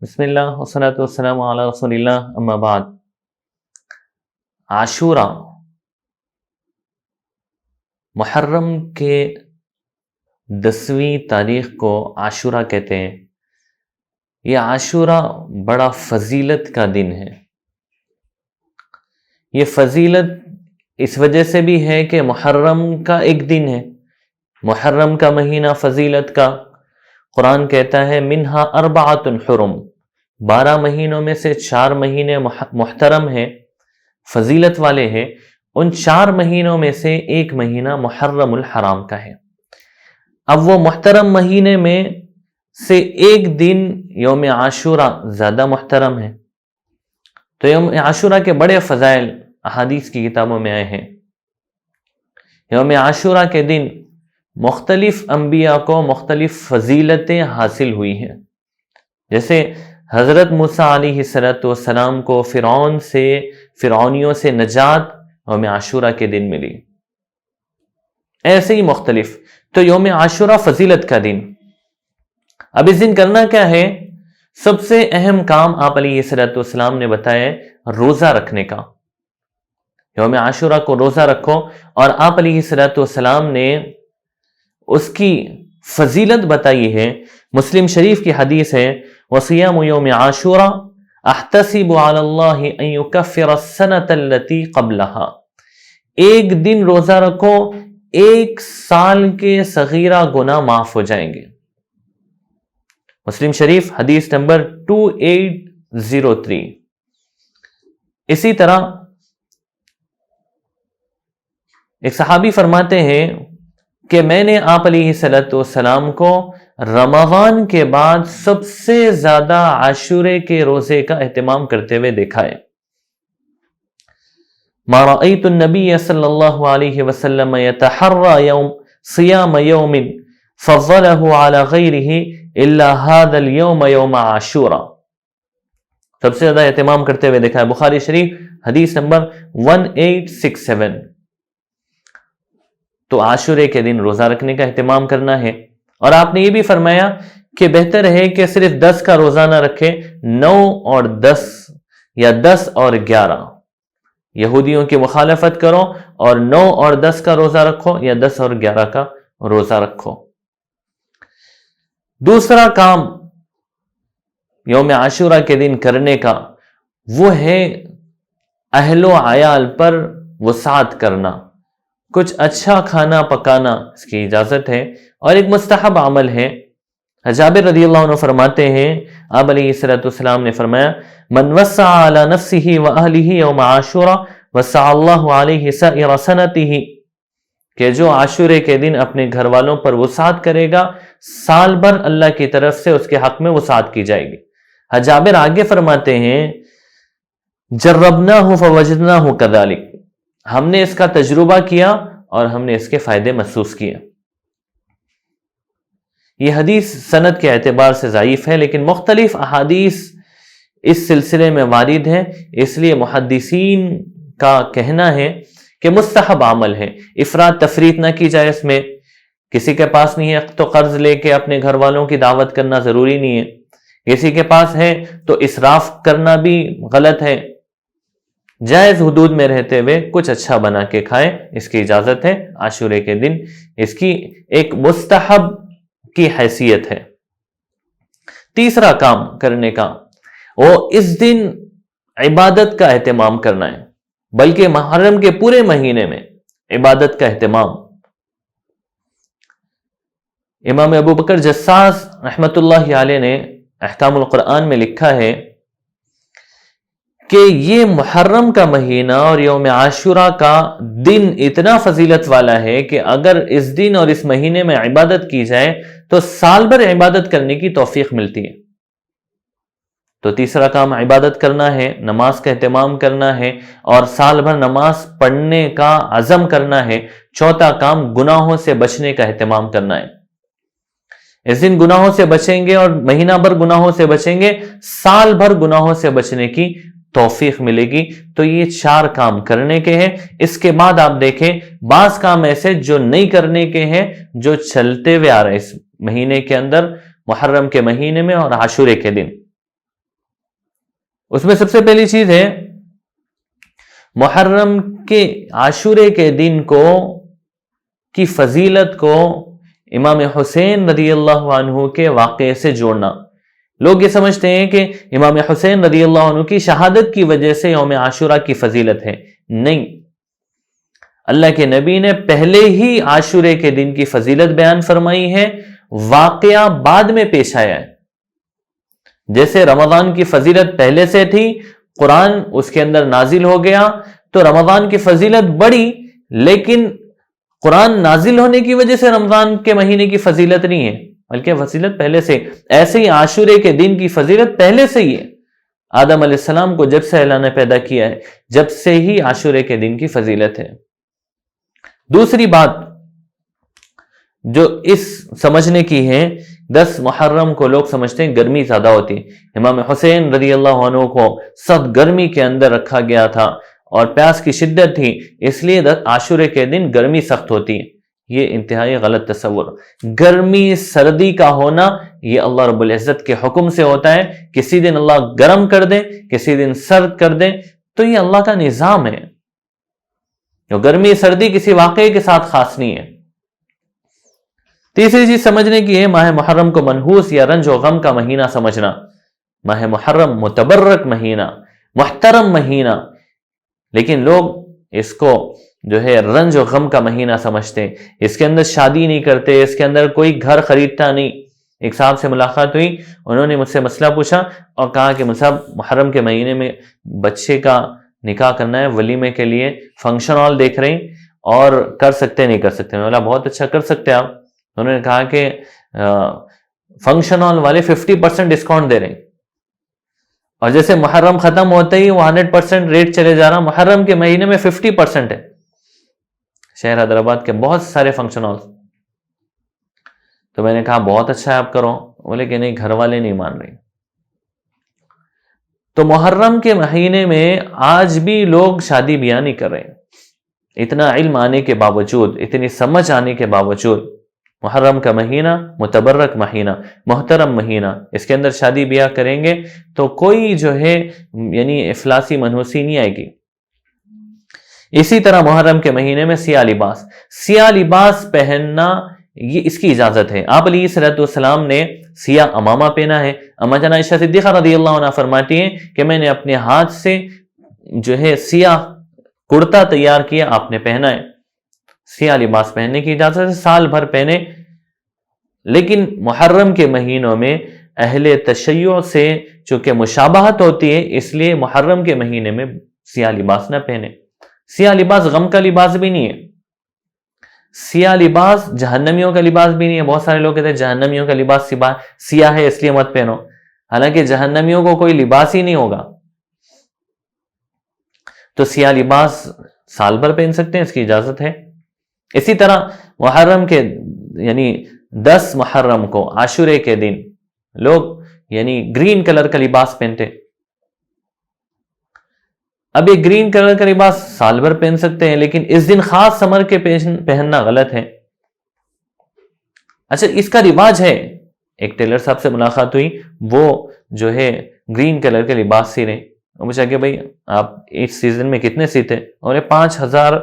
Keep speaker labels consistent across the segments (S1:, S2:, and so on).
S1: بسم اللہ والصلاۃ والسلام علی رسول اللہ اما بعد۔ عاشورہ محرم کے 10ویں تاریخ کو عاشورہ کہتے ہیں۔ یہ عاشورہ بڑا فضیلت کا دن ہے۔ یہ فضیلت اس وجہ سے بھی ہے کہ محرم کا ایک دن ہے، محرم کا مہینہ فضیلت کا۔ قرآن کہتا ہے منہا اربعۃ حرم، 12 مہینوں میں سے 4 مہینے محترم ہیں، فضیلت والے ہیں۔ ان 4 مہینوں میں سے ایک مہینہ محرم الحرام کا ہے۔ اب وہ محترم مہینے میں سے ایک دن یوم عاشورہ زیادہ محترم ہے، تو یوم عاشورہ کے بڑے فضائل احادیث کی کتابوں میں آئے ہیں۔ یوم عاشورہ کے دن مختلف انبیاء کو مختلف فضیلتیں حاصل ہوئی ہیں، جیسے حضرت موسیٰ علیہ السلام کو فرعونیوں سے نجات یوم عاشورہ کے دن ملی، ایسے ہی مختلف۔ تو یوم عاشورہ فضیلت کا دن۔ اب اس دن کرنا کیا ہے؟ سب سے اہم کام آپ علیہ السلام نے بتایا روزہ رکھنے کا۔ یوم عاشورہ کو روزہ رکھو، اور آپ علیہ السلام نے اس کی فضیلت بتائی ہے۔ مسلم شریف کی حدیث ہے وَصِيَامُ يَوْمِ عَاشُورَةَ أَحْتَسِبُ عَلَى اللَّهِ أَن يُكَفِّرَ السَّنَةَ الَّتِي قَبْلَهَا۔ ایک دن روزہ رکھو، 1 سال کے صغیرہ گناہ معاف ہو جائیں گے۔ مسلم شریف حدیث نمبر 2803۔ اسی طرح ایک صحابی فرماتے ہیں کہ میں نے آپ علیہ السلام کو رمضان کے بعد سب سے زیادہ عاشورے کے روزے کا اہتمام کرتے ہوئے دیکھا ہے۔ ما رأيت النبي صلی اللہ علیہ وسلم يتحرى صيام يوم فضله على غيره الا هذا اليوم يوم عاشورہ۔ سب سے زیادہ اہتمام کرتے ہوئے دیکھا ہے، بخاری شریف حدیث نمبر 1867۔ تو عاشورے کے دن روزہ رکھنے کا اہتمام کرنا ہے۔ اور آپ نے یہ بھی فرمایا کہ بہتر ہے کہ صرف 10 کا روزہ نہ رکھے، 9 اور 10 یا 10 اور 11 یہودیوں کی مخالفت کرو، اور 9 اور 10 کا روزہ رکھو یا 10 اور 11 کا روزہ رکھو۔ دوسرا کام یوم عاشورہ کے دن کرنے کا وہ ہے اہل و عیال پر وسعت کرنا، کچھ اچھا کھانا پکانا، اس کی اجازت ہے اور ایک مستحب عمل ہے۔ جابر رضی اللہ عنہ فرماتے ہیں آپ علیہ السلام نے فرمایا من وسع علی نفسہ واہلہ یوم عاشورہ وسع اللہ علیہ سائر سنتہ، کہ جو عاشورے کے دن اپنے گھر والوں پر وسعت کرے گا، سال بھر اللہ کی طرف سے اس کے حق میں وسعت کی جائے گی۔ جابر آگے فرماتے ہیں جربناہ فوجدناہ کذالک، ہم نے اس کا تجربہ کیا اور ہم نے اس کے فائدے محسوس کیے۔ یہ حدیث سند کے اعتبار سے ضعیف ہے، لیکن مختلف احادیث اس سلسلے میں وارد ہیں، اس لیے محدثین کا کہنا ہے کہ مستحب عمل ہے، افراط تفریط نہ کی جائے اس میں۔ کسی کے پاس نہیں ہے تو قرض لے کے اپنے گھر والوں کی دعوت کرنا ضروری نہیں ہے، کسی کے پاس ہے تو اسراف کرنا بھی غلط ہے۔ جائز حدود میں رہتے ہوئے کچھ اچھا بنا کے کھائیں، اس کی اجازت ہے۔ عاشورے کے دن اس کی ایک مستحب کی حیثیت ہے۔ تیسرا کام کرنے کا وہ اس دن عبادت کا اہتمام کرنا ہے، بلکہ محرم کے پورے مہینے میں عبادت کا اہتمام۔ امام ابو بکر جساس رحمۃ اللہ علیہ نے احکام القرآن میں لکھا ہے کہ یہ محرم کا مہینہ اور یوم عاشورہ کا دن اتنا فضیلت والا ہے کہ اگر اس دن اور اس مہینے میں عبادت کی جائے تو سال بھر عبادت کرنے کی توفیق ملتی ہے۔ تو تیسرا کام عبادت کرنا ہے، نماز کا اہتمام کرنا ہے اور سال بھر نماز پڑھنے کا عزم کرنا ہے۔ چوتھا کام گناہوں سے بچنے کا اہتمام کرنا ہے۔ اس دن گناہوں سے بچیں گے اور مہینہ بھر گناہوں سے بچیں گے، سال بھر گناہوں سے بچنے کی توفیق ملے گی۔ تو یہ 4 کام کرنے کے ہیں۔ اس کے بعد آپ دیکھیں بعض کام ایسے جو نہیں کرنے کے ہیں، جو چلتے ہوئے آ رہے اس مہینے کے اندر، محرم کے مہینے میں اور عاشورے کے دن۔ اس میں سب سے پہلی چیز ہے محرم کے عاشورے کے دن کو کی فضیلت کو امام حسین رضی اللہ عنہ کے واقعے سے جوڑنا. لوگ یہ سمجھتے ہیں کہ امام حسین رضی اللہ عنہ کی شہادت کی وجہ سے یوم عاشورہ کی فضیلت ہے. نہیں، اللہ کے نبی نے پہلے ہی عاشورے کے دن کی فضیلت بیان فرمائی ہے، واقعہ بعد میں پیش آیا ہے. جیسے رمضان کی فضیلت پہلے سے تھی، قرآن اس کے اندر نازل ہو گیا تو رمضان کی فضیلت بڑھی، لیکن قرآن نازل ہونے کی وجہ سے رمضان کے مہینے کی فضیلت نہیں ہے، بلکہ فضیلت پہلے سے. ایسے ہی عاشورے کے دن کی فضیلت پہلے سے ہی ہے. آدم علیہ السلام کو جب سے اللہ نے پیدا کیا ہے، جب سے ہی عاشورے کے دن کی فضیلت ہے. دوسری بات جو اس سمجھنے کی ہے، 10 محرم کو لوگ سمجھتے ہیں گرمی زیادہ ہوتی ہے. امام حسین رضی اللہ عنہ کو سخت گرمی کے اندر رکھا گیا تھا اور پیاس کی شدت تھی، اس لیے عاشورے کے دن گرمی سخت ہوتی ہے. یہ انتہائی غلط تصور. گرمی سردی کا ہونا یہ اللہ رب العزت کے حکم سے ہوتا ہے. کسی دن اللہ گرم کر دے، کسی دن سرد کر دے، تو یہ اللہ کا نظام ہے. گرمی سردی کسی واقعے کے ساتھ خاص نہیں ہے. تیسری چیز سمجھنے کی ہے، ماہ محرم کو منحوس یا رنج و غم کا مہینہ سمجھنا. ماہ محرم متبرک مہینہ، محترم مہینہ، لیکن لوگ اس کو جو ہے رنج و غم کا مہینہ سمجھتے ہیں. اس کے اندر شادی نہیں کرتے، اس کے اندر کوئی گھر خریدتا نہیں. ایک صاحب سے ملاقات ہوئی، انہوں نے مجھ سے مسئلہ پوچھا اور کہا کہ مصعب محرم کے مہینے میں بچے کا نکاح کرنا ہے، ولیمے کے لیے فنکشن ہال دیکھ رہے ہیں اور کر سکتے نہیں کر سکتے. میں بولا بہت اچھا، کر سکتے آپ. انہوں نے کہا کہ فنکشن ہال والے 50% ڈسکاؤنٹ دے رہے ہیں، اور جیسے محرم ختم ہوتے ہی وہ 100% ریٹ چلے جا رہا. محرم کے مہینے میں 50% ہے. شہر حیدرآباد کے بہت سارے فنکشن ہال. تو میں نے کہا بہت اچھا ہے آپ کرو. بولے کہ نہیں، گھر والے نہیں مان رہے. تو محرم کے مہینے میں آج بھی لوگ شادی بیاہ نہیں کر رہے. اتنا علم آنے کے باوجود، اتنی سمجھ آنے کے باوجود، محرم کا مہینہ متبرک مہینہ، محترم مہینہ، اس کے اندر شادی بیاہ کریں گے تو کوئی جو ہے یعنی افلاسی منحوسی نہیں آئے گی. اسی طرح محرم کے مہینے میں سیاہ لباس پہننا، یہ اس کی اجازت ہے. آپ علیہ الصلوۃ والسلام نے سیاہ امامہ پہنا ہے. اما جان عائشہ صدیقہ رضی اللہ عنہ فرماتی ہیں کہ میں نے اپنے ہاتھ سے جو ہے سیاہ کرتا تیار کیا، آپ نے پہنا ہے. سیاہ لباس پہننے کی اجازت ہے، سال بھر پہنے. لیکن محرم کے مہینوں میں اہل تشیع سے چونکہ مشابہت ہوتی ہے، اس لیے محرم کے مہینے میں سیاہ لباس نہ پہنے. سیاہ لباس غم کا لباس بھی نہیں ہے. سیاہ لباس جہنمیوں کا لباس بھی نہیں ہے. بہت سارے لوگ کہتے ہیں جہنمیوں کا لباس سیاہ ہے اس لیے مت پہنو، حالانکہ جہنمیوں کو کوئی لباس ہی نہیں ہوگا. تو سیاہ لباس سال بھر پہن سکتے ہیں، اس کی اجازت ہے. اسی طرح محرم کے یعنی 10 محرم کو عاشورے کے دن لوگ یعنی گرین کلر کا لباس پہنتے. اب یہ گرین کلر کا لباس سال بھر پہن سکتے ہیں، لیکن اس دن خاص سمر کے پہننا غلط ہے. اچھا، اس کا رواج ہے. ایک ٹیلر صاحب سے ملاقات ہوئی، وہ جو ہے گرین کلر کے لباس سی رہے. مجھے کہ بھائی آپ اس سیزن میں کتنے سیتے؟ اور 5000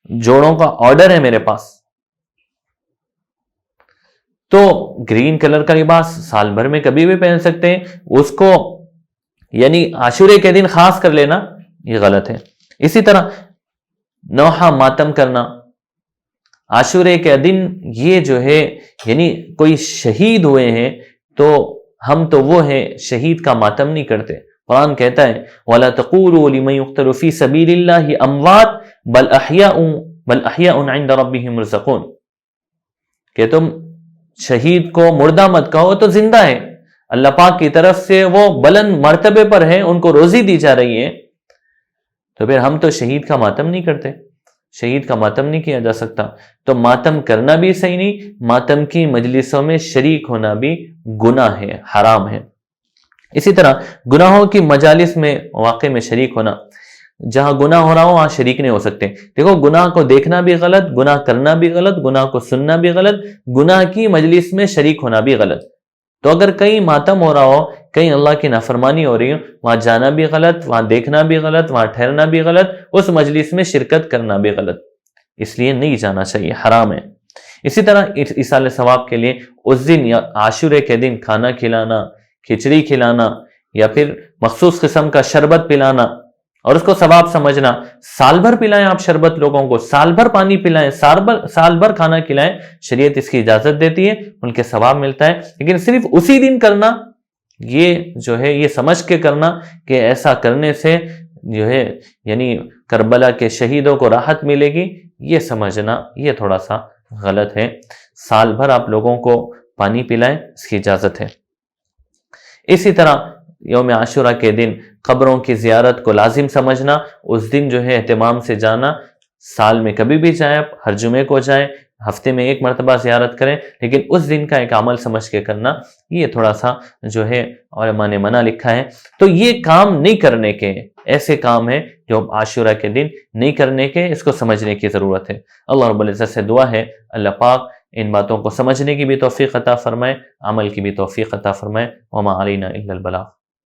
S1: جوڑوں کا آرڈر ہے میرے پاس. تو گرین کلر کا لباس سال بھر میں کبھی بھی پہن سکتے ہیں، اس کو یعنی عاشورے کے دن خاص کر لینا یہ غلط ہے. اسی طرح نوحہ ماتم کرنا عاشورے کے دن، یہ جو ہے یعنی کوئی شہید ہوئے ہیں تو ہم تو وہ ہیں شہید کا ماتم نہیں کرتے. قرآن کہتا ہے وَلَا تَقُولُوا لِمَنْ يُقْتَلُ فِي سَبِيلِ اللَّهِ أَمْوَاتٌ بَلْ أَحْيَاءٌ عِنْدَ رَبِّهِمْ يُرْزَقُونَ، کہ تم شہید کو مردہ مت کہو، تو زندہ ہے، اللہ پاک کی طرف سے وہ بلند مرتبے پر ہیں، ان کو روزی دی جا رہی ہے. تو پھر ہم تو شہید کا ماتم نہیں کرتے، شہید کا ماتم نہیں کیا جا سکتا. تو ماتم کرنا بھی صحیح نہیں، ماتم کی مجلسوں میں شریک ہونا بھی گناہ ہے، حرام ہے. اسی طرح گناہوں کی مجالس میں واقع میں شریک ہونا، جہاں گناہ ہو رہا ہو وہاں شریک نہیں ہو سکتے. دیکھو، گناہ کو دیکھنا بھی غلط، گناہ کرنا بھی غلط، گناہ کو سننا بھی غلط، گناہ کی مجلس میں شریک ہونا بھی غلط. تو اگر کہیں ماتم ہو رہا ہو، کہیں اللہ کی نافرمانی ہو رہی ہو، وہاں جانا بھی غلط، وہاں دیکھنا بھی غلط، وہاں ٹھہرنا بھی غلط، اس مجلس میں شرکت کرنا بھی غلط، اس لیے نہیں جانا چاہیے، حرام ہے۔ اسی طرح ایصال ثواب کے لیے اس دن یا عاشورے کے دن کھانا کھلانا، کھچڑی کھلانا، یا پھر مخصوص قسم کا شربت پلانا اور اس کو ثواب سمجھنا۔ سال بھر پلائیں آپ شربت لوگوں کو، سال بھر پانی پلائیں، سال بھر کھانا کھلائیں، شریعت اس کی اجازت دیتی ہے، ان کے ثواب ملتا ہے۔ لیکن صرف اسی دن کرنا، یہ جو ہے یہ سمجھ کے کرنا کہ ایسا کرنے سے جو ہے یعنی کربلا کے شہیدوں کو راحت ملے گی، یہ سمجھنا یہ تھوڑا سا غلط ہے۔ سال بھر آپ لوگوں کو پانی پلائیں، اس کی اجازت ہے۔ اسی طرح یوم عاشورہ کے دن قبروں کی زیارت کو لازم سمجھنا، اس دن جو ہے اہتمام سے جانا، سال میں کبھی بھی جائیں، آپ ہر جمعے کو جائیں، ہفتے میں ایک مرتبہ زیارت کریں، لیکن اس دن کا ایک عمل سمجھ کے کرنا، یہ تھوڑا سا جو ہے علماء نے منع لکھا ہے۔ تو یہ کام نہیں کرنے کے، ایسے کام ہیں جو عاشورہ کے دن نہیں کرنے کے، اس کو سمجھنے کی ضرورت ہے۔ اللہ رب العزت سے دعا ہے اللہ پاک ان باتوں کو سمجھنے کی بھی توفیق عطا فرمائے، عمل کی بھی توفیق عطا فرمائے۔ وما علینا الا البلاغ۔